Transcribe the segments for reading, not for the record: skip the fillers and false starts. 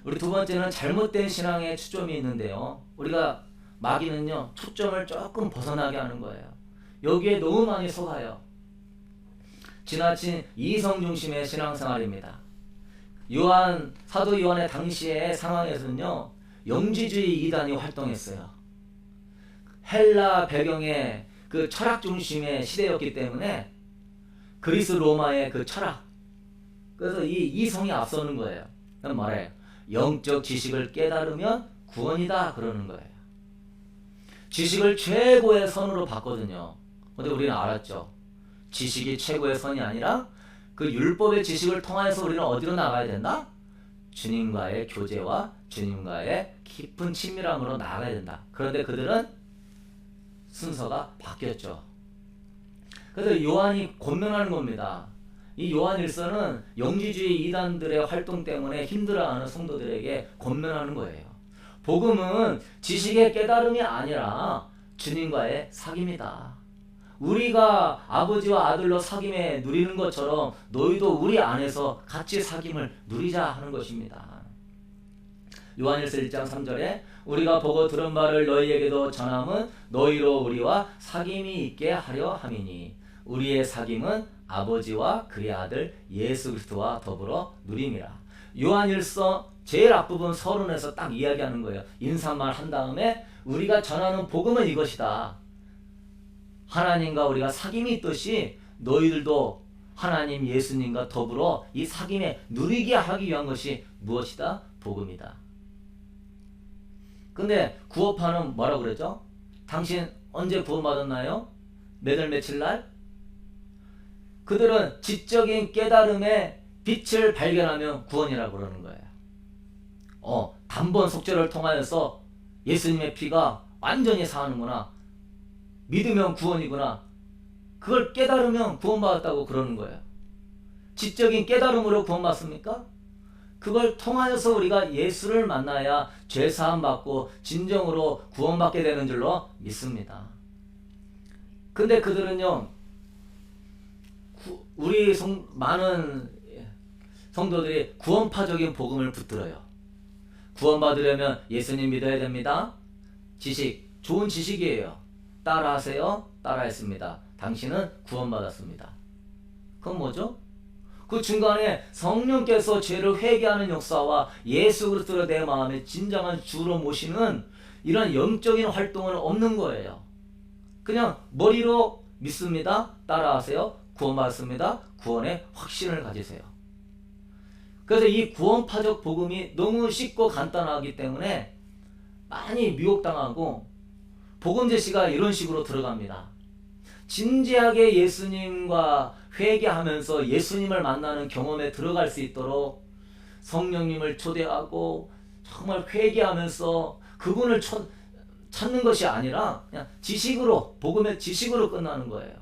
우리 두 번째는 잘못된 신앙에 초점이 있는데요. 우리가 마귀는요, 초점을 조금 벗어나게 하는 거예요. 여기에 너무 많이 속아요. 지나친 이성 중심의 신앙생활입니다. 사도 요한의 당시의 상황에서는요, 영지주의 이단이 활동했어요. 헬라 배경의 그 철학 중심의 시대였기 때문에 그리스 로마의 그 철학, 그래서 이 이성이 앞서는 거예요. 그럼 말해요. 영적 지식을 깨달으면 구원이다 그러는 거예요. 지식을 최고의 선으로 봤거든요. 근데 우리는 알았죠. 지식이 최고의 선이 아니라 그 율법의 지식을 통해서 우리는 어디로 나가야 된다? 주님과의 교제와 주님과의 깊은 친밀함으로 나가야 된다. 그런데 그들은 순서가 바뀌었죠. 그래서 요한이 권면하는 겁니다. 이 요한일서는 영지주의 이단들의 활동 때문에 힘들어하는 성도들에게 권면하는 거예요. 복음은 지식의 깨달음이 아니라 주님과의 사귐이다. 우리가 아버지와 아들로 사귐에 누리는 것처럼 너희도 우리 안에서 같이 사귐을 누리자 하는 것입니다. 요한일서 1장 3절에 우리가 보고 들은 바를 너희에게도 전함은 너희로 우리와 사귐이 있게 하려 함이니 우리의 사귐은 아버지와 그의 아들 예수 그리스도와 더불어 누림이라. 요한일서 제일 앞부분 서론에서 딱 이야기하는 거예요. 인사말 한 다음에 우리가 전하는 복음은 이것이다. 하나님과 우리가 사귐이 있듯이 너희들도 하나님 예수님과 더불어 이 사귐에 누리게 하기 위한 것이 무엇이다? 복음이다. 근데 구원파는 뭐라고 그랬죠? 당신 언제 구원받았나요? 몇 월 며칠 날? 그들은 지적인 깨달음의 빛을 발견하면 구원이라고 그러는 거예요. 단번 속죄를 통하여서 예수님의 피가 완전히 사하는구나. 믿으면 구원이구나. 그걸 깨달으면 구원받았다고 그러는 거예요. 지적인 깨달음으로 구원받습니까? 그걸 통하여서 우리가 예수를 만나야 죄사함 받고 진정으로 구원받게 되는 줄로 믿습니다. 근데 그들은요, 우리 많은 성도들이 구원파적인 복음을 붙들어요. 구원받으려면 예수님 믿어야 됩니다. 지식, 좋은 지식이에요. 따라하세요. 따라했습니다. 당신은 구원받았습니다. 그건 뭐죠? 그 중간에 성령께서 죄를 회개하는 역사와 예수 그리스도를 내 마음에 진정한 주로 모시는 이런 영적인 활동은 없는 거예요. 그냥 머리로 믿습니다. 따라하세요. 구원받습니다. 구원의 확신을 가지세요. 그래서 이 구원파적 복음이 너무 쉽고 간단하기 때문에 많이 미혹당하고 복음 제시가 이런 식으로 들어갑니다. 진지하게 예수님과 회개하면서 예수님을 만나는 경험에 들어갈 수 있도록 성령님을 초대하고 정말 회개하면서 그분을 찾는 것이 아니라 그냥 지식으로, 복음의 지식으로 끝나는 거예요.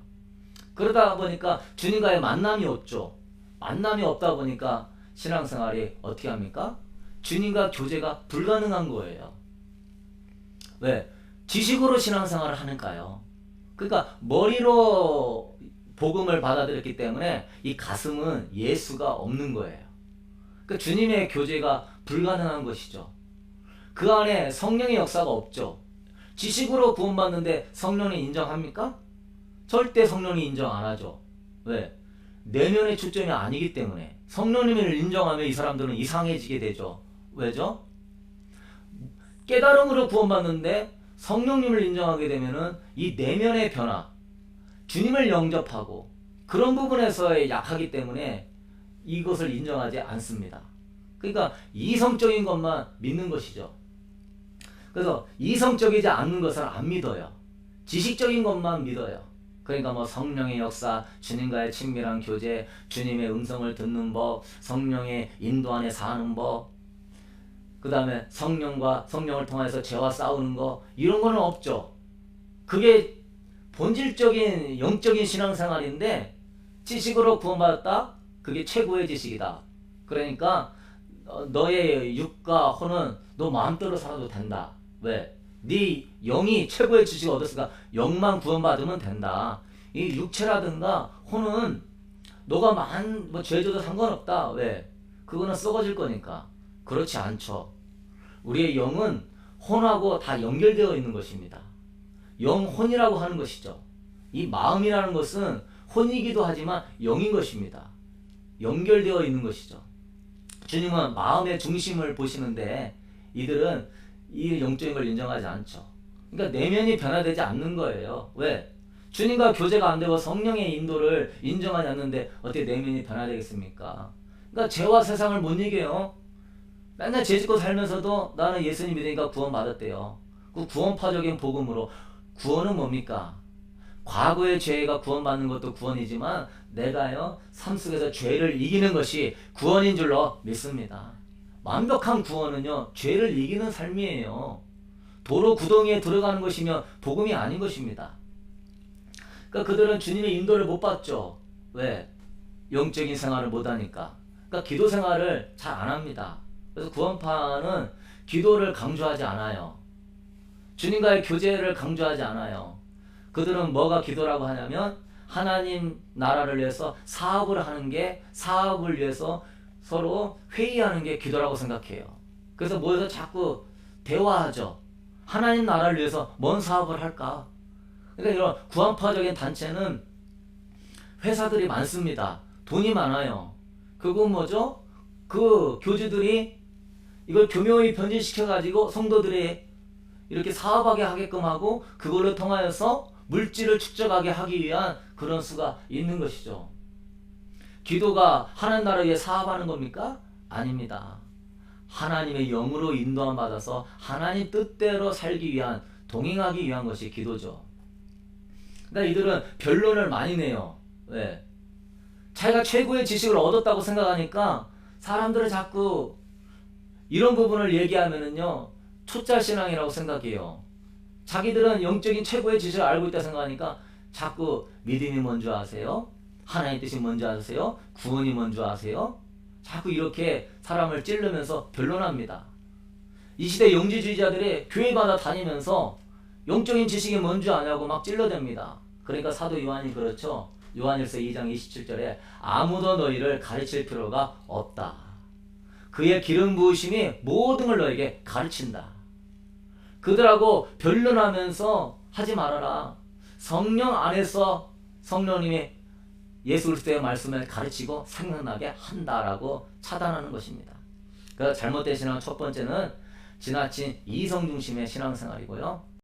그러다 보니까 주님과의 만남이 없죠. 만남이 없다 보니까 신앙생활이 어떻게 합니까? 주님과 교제가 불가능한 거예요. 왜? 지식으로 신앙생활을 하니까요. 그러니까 머리로 복음을 받아들였기 때문에 이 가슴은 예수가 없는 거예요. 그러니까 주님의 교제가 불가능한 것이죠. 그 안에 성령의 역사가 없죠. 지식으로 구원받는데 성령이 인정합니까? 절대 성령이 인정 안 하죠. 왜? 내면의 초점이 아니기 때문에. 성령님을 인정하면 이 사람들은 이상해지게 되죠. 왜죠? 깨달음으로 구원받는데 성령님을 인정하게 되면은 이 내면의 변화, 주님을 영접하고 그런 부분에서 약하기 때문에 이것을 인정하지 않습니다. 그러니까 이성적인 것만 믿는 것이죠. 그래서 이성적이지 않는 것을 안 믿어요. 지식적인 것만 믿어요. 그러니까 뭐 성령의 역사, 주님과의 친밀한 교제, 주님의 음성을 듣는 법, 성령의 인도 안에 사는 법, 그 다음에 성령을 통해서 죄와 싸우는 거, 이런 거는 없죠. 그게 본질적인 영적인 신앙생활인데 지식으로 구원받았다? 그게 최고의 지식이다. 그러니까 너의 육과 혼은 너 마음대로 살아도 된다. 왜? 네 영이 최고의 지식을 얻었으니까 영만 구원받으면 된다. 이 육체라든가 혼은 너가 뭐 죄져도 상관없다. 왜? 그거는 썩어질 거니까. 그렇지 않죠. 우리의 영은 혼하고 다 연결되어 있는 것입니다. 영혼이라고 하는 것이죠. 이 마음이라는 것은 혼이기도 하지만 영인 것입니다. 연결되어 있는 것이죠. 주님은 마음의 중심을 보시는데 이들은 이 영적인 걸 인정하지 않죠. 그러니까 내면이 변화되지 않는 거예요. 왜? 주님과 교제가 안 되고 성령의 인도를 인정하지 않는데 어떻게 내면이 변화되겠습니까? 그러니까 죄와 세상을 못 이겨요. 맨날 죄 짓고 살면서도 나는 예수님 믿으니까 구원받았대요. 그 구원파적인 복음으로 구원은 뭡니까? 과거의 죄가 구원받는 것도 구원이지만 내가요 삶 속에서 죄를 이기는 것이 구원인 줄로 믿습니다. 완벽한 구원은요 죄를 이기는 삶이에요. 도로 구덩이에 들어가는 것이면 복음이 아닌 것입니다. 그러니까 그들은 주님의 인도를 못 받죠. 왜? 영적인 생활을 못 하니까. 그러니까 기도 생활을 잘 안 합니다. 그래서 구원파는 기도를 강조하지 않아요. 주님과의 교제를 강조하지 않아요. 그들은 뭐가 기도라고 하냐면 하나님 나라를 위해서 사업을 하는 게, 사업을 위해서 서로 회의하는 게 기도라고 생각해요. 그래서 모여서 자꾸 대화하죠. 하나님 나라를 위해서 뭔 사업을 할까? 그러니까 이런 구원파적인 단체는 회사들이 많습니다. 돈이 많아요. 그건 뭐죠? 그 교주들이 이걸 교묘히 변질시켜가지고 성도들이 이렇게 사업하게 하게끔 하고 그걸로 통하여서 물질을 축적하게 하기 위한 그런 수가 있는 것이죠. 기도가 하나님 나라를 위해 사업하는 겁니까? 아닙니다. 하나님의 영으로 인도함 받아서 하나님 뜻대로 살기 위한, 동행하기 위한 것이 기도죠. 그러니까 이들은 변론을 많이 내요. 왜? 자기가 최고의 지식을 얻었다고 생각하니까 사람들은 자꾸 이런 부분을 얘기하면은요 초짜신앙이라고 생각해요. 자기들은 영적인 최고의 지식을 알고 있다 생각하니까 자꾸 믿음이 뭔지 아세요? 하나님 뜻이 뭔지 아세요? 구원이 뭔지 아세요? 자꾸 이렇게 사람을 찌르면서 변론합니다. 이 시대 영지주의자들이 교회마다 다니면서 영적인 지식이 뭔지 아냐고 막 찔러댑니다. 그러니까 사도 요한이 그렇죠. 요한일서 2장 27절에 아무도 너희를 가르칠 필요가 없다. 그의 기름 부으심이 모든 걸 너에게 가르친다. 그들하고 변론하면서 하지 말아라. 성령 안에서 성령님이 예수 그리스도의 말씀을 가르치고 생각나게 한다라고 차단하는 것입니다. 그래서 잘못된 신앙 첫 번째는 지나친 이성 중심의 신앙생활이고요.